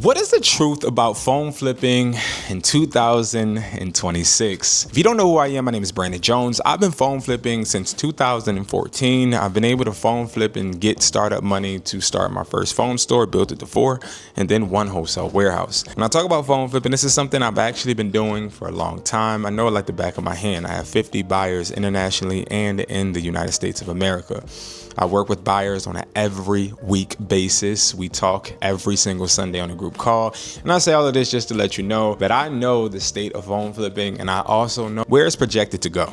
What is the truth about phone flipping in 2026? If you don't know who I am, my name is Brandon Jones. I've been phone flipping since 2014. I've been able to phone flip and get startup money to start my first phone store, built it to 4, and then 1 wholesale warehouse. When I talk about phone flipping, this is something I've actually been doing for a long time. I know it like the back of my hand. I have 50 buyers internationally and in the United States of America. I work with buyers on an every week basis. We talk every single Sunday on a group call. And I say all of this just to let you know that I know the state of phone flipping, and I also know where it's projected to go.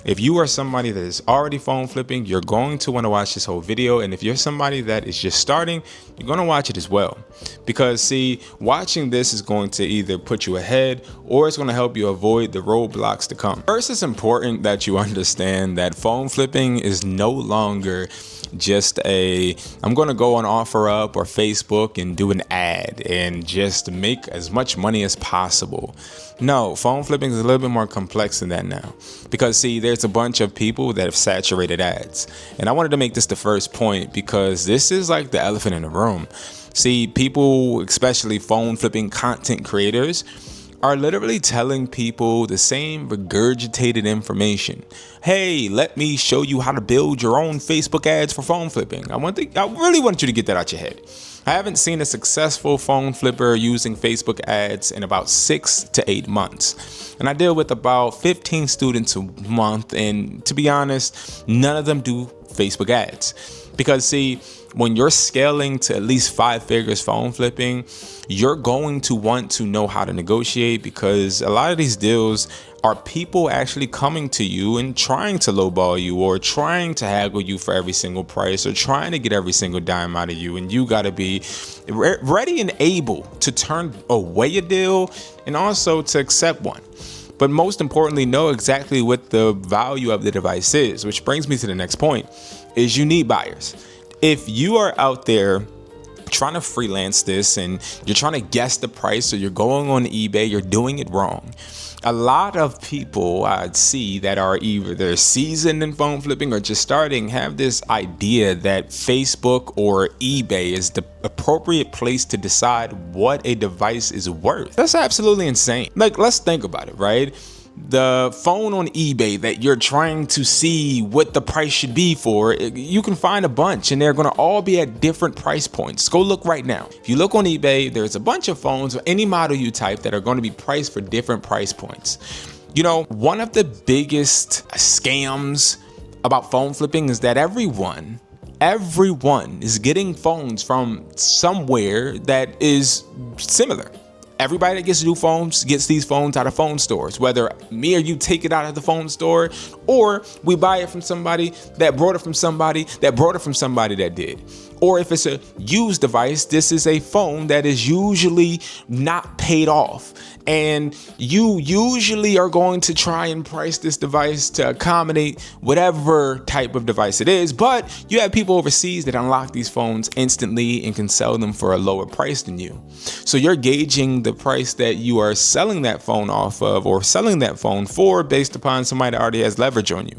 If you are somebody that is already phone flipping, you're going to want to watch this whole video. And if you're somebody that is just starting, you're going to watch it as well. Because see, watching this is going to either put you ahead or it's going to help you avoid the roadblocks to come. First, it's important that you understand that phone flipping is no longer just I'm going to go on OfferUp or Facebook and do an ad and just make as much money as possible. No, phone flipping is a little bit more complex than that now. Because see, there's a bunch of people that have saturated ads. And I wanted to make this the first point because this is like the elephant in the room. See, people, especially phone flipping content creators, are literally telling people the same regurgitated information. Hey, let me show you how to build your own Facebook ads for phone flipping. I really want you to get that out your head. I haven't seen a successful phone flipper using Facebook ads in about 6 to 8 months. And I deal with about 15 students a month. And to be honest, none of them do Facebook ads. Because see, when you're scaling to at least 5 figures phone flipping, you're going to want to know how to negotiate, because a lot of these deals are people actually coming to you and trying to lowball you or trying to haggle you for every single price or trying to get every single dime out of you. And you got to be ready and able to turn away a deal and also to accept one. But most importantly, know exactly what the value of the device is, which brings me to the next point, is you need buyers. If you are out there trying to freelance this and you're trying to guess the price, or you're going on eBay, you're doing it wrong. A lot of people I see that are either they're seasoned in phone flipping or just starting have this idea that Facebook or eBay is the appropriate place to decide what a device is worth. That's absolutely insane. Like, let's think about it, right? The phone on eBay that you're trying to see what the price should be for, you can find a bunch and they're going to all be at different price points. Go look right now. If you look on eBay, there's a bunch of phones of any model you type that are going to be priced for different price points. You know, one of the biggest scams about phone flipping is that everyone is getting phones from somewhere that is similar. Everybody that gets new phones gets these phones out of phone stores, whether me or you take it out of the phone store, or we buy it from somebody that brought it from somebody that brought it from somebody that did. Or if it's a used device, this is a phone that is usually not paid off. And you usually are going to try and price this device to accommodate whatever type of device it is. But you have people overseas that unlock these phones instantly and can sell them for a lower price than you. So you're gauging the price that you are selling that phone off of, or selling that phone for, based upon somebody that already has leverage on you.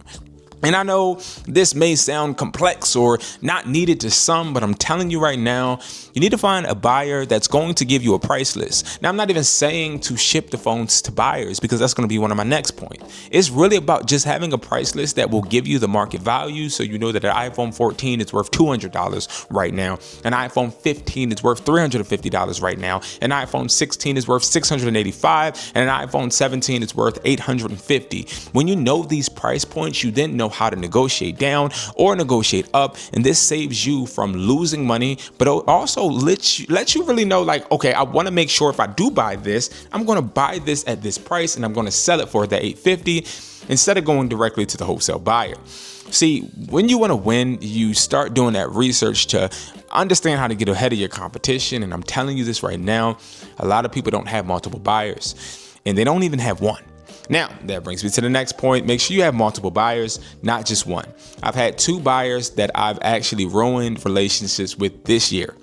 And I know this may sound complex or not needed to some, but I'm telling you right now, you need to find a buyer that's going to give you a price list. Now, I'm not even saying to ship the phones to buyers, because that's going to be one of my next points. It's really about just having a price list that will give you the market value, so you know that an iPhone 14 is worth $200 right now. An iPhone 15 is worth $350 right now. An iPhone 16 is worth $685, and an iPhone 17 is worth $850. When you know these price points, you then know how to negotiate down or negotiate up, and this saves you from losing money, but it also lets you really know, like, okay, I want to make sure if I do buy this, I'm going to buy this at this price and I'm going to sell it for that $850 instead of going directly to the wholesale buyer. See, when you want to win, you start doing that research to understand how to get ahead of your competition. And I'm telling you this right now, a lot of people don't have multiple buyers, and they don't even have one. Now, that brings me to the next point. Make sure you have multiple buyers, not just one. I've had 2 buyers that I've actually ruined relationships with this year.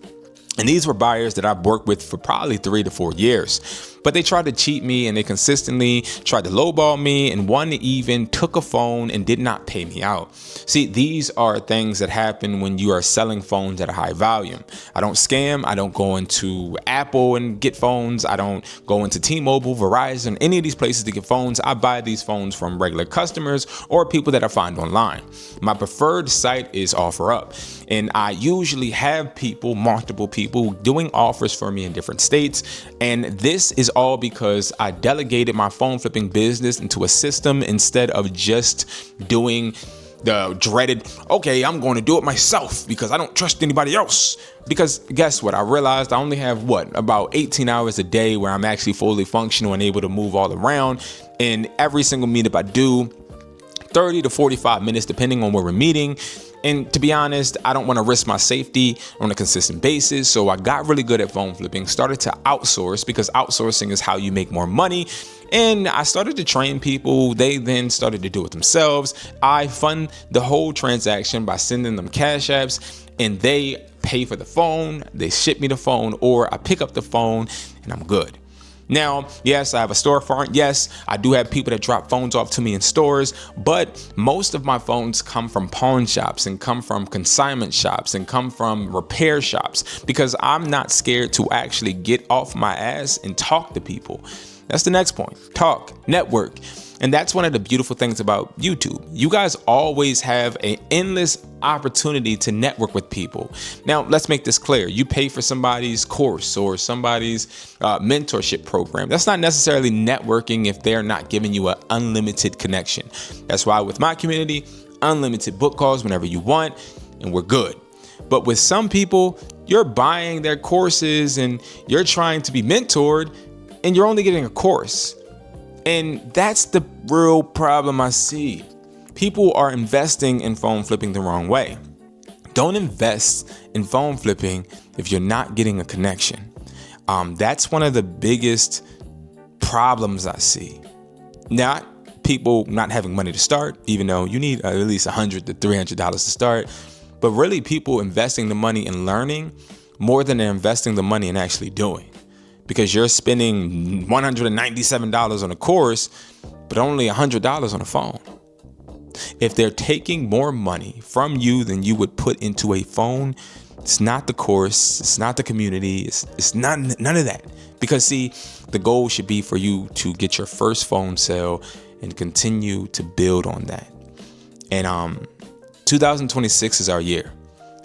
And these were buyers that I've worked with for probably 3 to 4 years. But they tried to cheat me, and they consistently tried to lowball me, and one even took a phone and did not pay me out. See, these are things that happen when you are selling phones at a high volume. I don't scam. I don't go into Apple and get phones. I don't go into T-Mobile, Verizon, any of these places to get phones. I buy these phones from regular customers or people that I find online. My preferred site is OfferUp, and I usually have multiple people doing offers for me in different states. And this is all because I delegated my phone flipping business into a system instead of just doing the dreaded, okay, I'm going to do it myself because I don't trust anybody else. Because guess what? I realized I only have about 18 hours a day where I'm actually fully functional and able to move all around. And every single meetup I do, 30 to 45 minutes, depending on where we're meeting. And to be honest, I don't want to risk my safety on a consistent basis. So I got really good at phone flipping, started to outsource because outsourcing is how you make more money. And I started to train people. They then started to do it themselves. I fund the whole transaction by sending them cash apps, and they pay for the phone. They ship me the phone, or I pick up the phone and I'm good. Now, yes, I have a storefront. Yes, I do have people that drop phones off to me in stores, but most of my phones come from pawn shops and come from consignment shops and come from repair shops because I'm not scared to actually get off my ass and talk to people. That's the next point. Talk, network. And that's one of the beautiful things about YouTube. You guys always have an endless opportunity to network with people. Now, let's make this clear. You pay for somebody's course or somebody's mentorship program. That's not necessarily networking if they're not giving you an unlimited connection. That's why with my community, unlimited book calls whenever you want, and we're good. But with some people, you're buying their courses and you're trying to be mentored, and you're only getting a course. And that's the real problem I see. People are investing in phone flipping the wrong way. Don't invest in phone flipping if you're not getting a connection. That's one of the biggest problems I see. Not people not having money to start, even though you need at least $100 to $300 to start, but really people investing the money in learning more than they're investing the money in actually doing. Because you're spending $197 on a course, but only $100 on a phone. If they're taking more money from you than you would put into a phone, it's not the course, it's not the community, it's not none of that. Because see, the goal should be for you to get your first phone sale and continue to build on that. And 2026 is our year.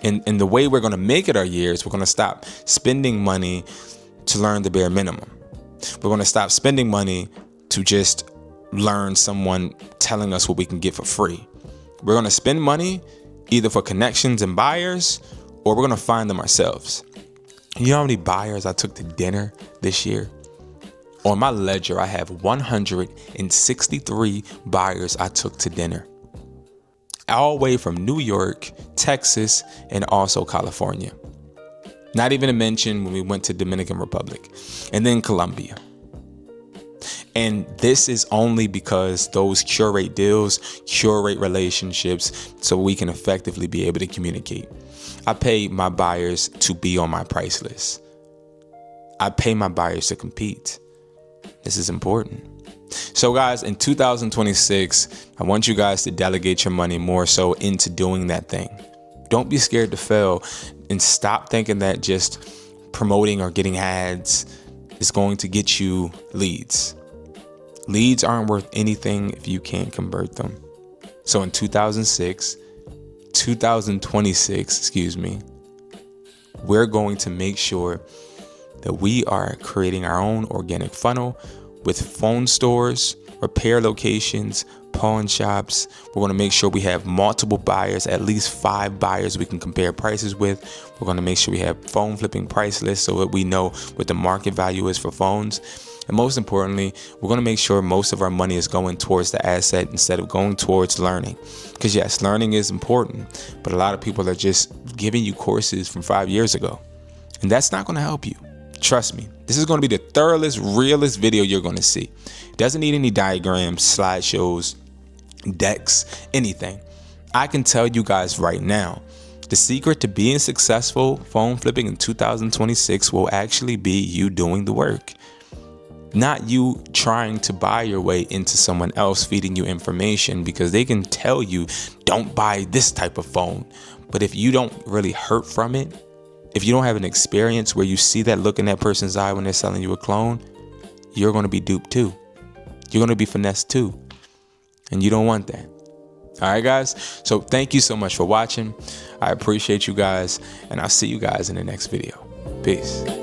And the way we're going to make it our year is we're going to stop spending money to learn the bare minimum. We're going to stop spending money to just learn someone telling us what we can get for free. We're going to spend money either for connections and buyers, or we're going to find them ourselves. You know how many buyers I took to dinner this year? On my ledger, I have 163 buyers I took to dinner. All the way from New York, Texas, and also California. Not even to mention when we went to Dominican Republic and then Colombia. And this is only because those curate deals, curate relationships, so we can effectively be able to communicate. I pay my buyers to be on my price list. I pay my buyers to compete. This is important. So guys, in 2026, I want you guys to delegate your money more so into doing that thing. Don't be scared to fail, and stop thinking that just promoting or getting ads is going to get you leads. Leads aren't worth anything if you can't convert them. So in 2026, we're going to make sure that we are creating our own organic funnel with phone stores, repair locations, pawn shops. We're going to make sure we have multiple buyers, at least 5 buyers we can compare prices with. We're going to make sure we have phone flipping price lists so that we know what the market value is for phones. And most importantly, we're going to make sure most of our money is going towards the asset instead of going towards learning. Because yes, learning is important, but a lot of people are just giving you courses from 5 years ago. And that's not going to help you. Trust me, this is going to be the thoroughest, realest video you're going to see. It doesn't need any diagrams, slideshows, decks, anything. I can tell you guys right now, the secret to being successful phone flipping in 2026 will actually be you doing the work. Not you trying to buy your way into someone else feeding you information, because they can tell you, don't buy this type of phone. But if you don't really hurt from it, if you don't have an experience where you see that look in that person's eye when they're selling you a clone, you're going to be duped too. You're going to be finessed too. And you don't want that. All right, guys. So thank you so much for watching. I appreciate you guys, and I'll see you guys in the next video. Peace.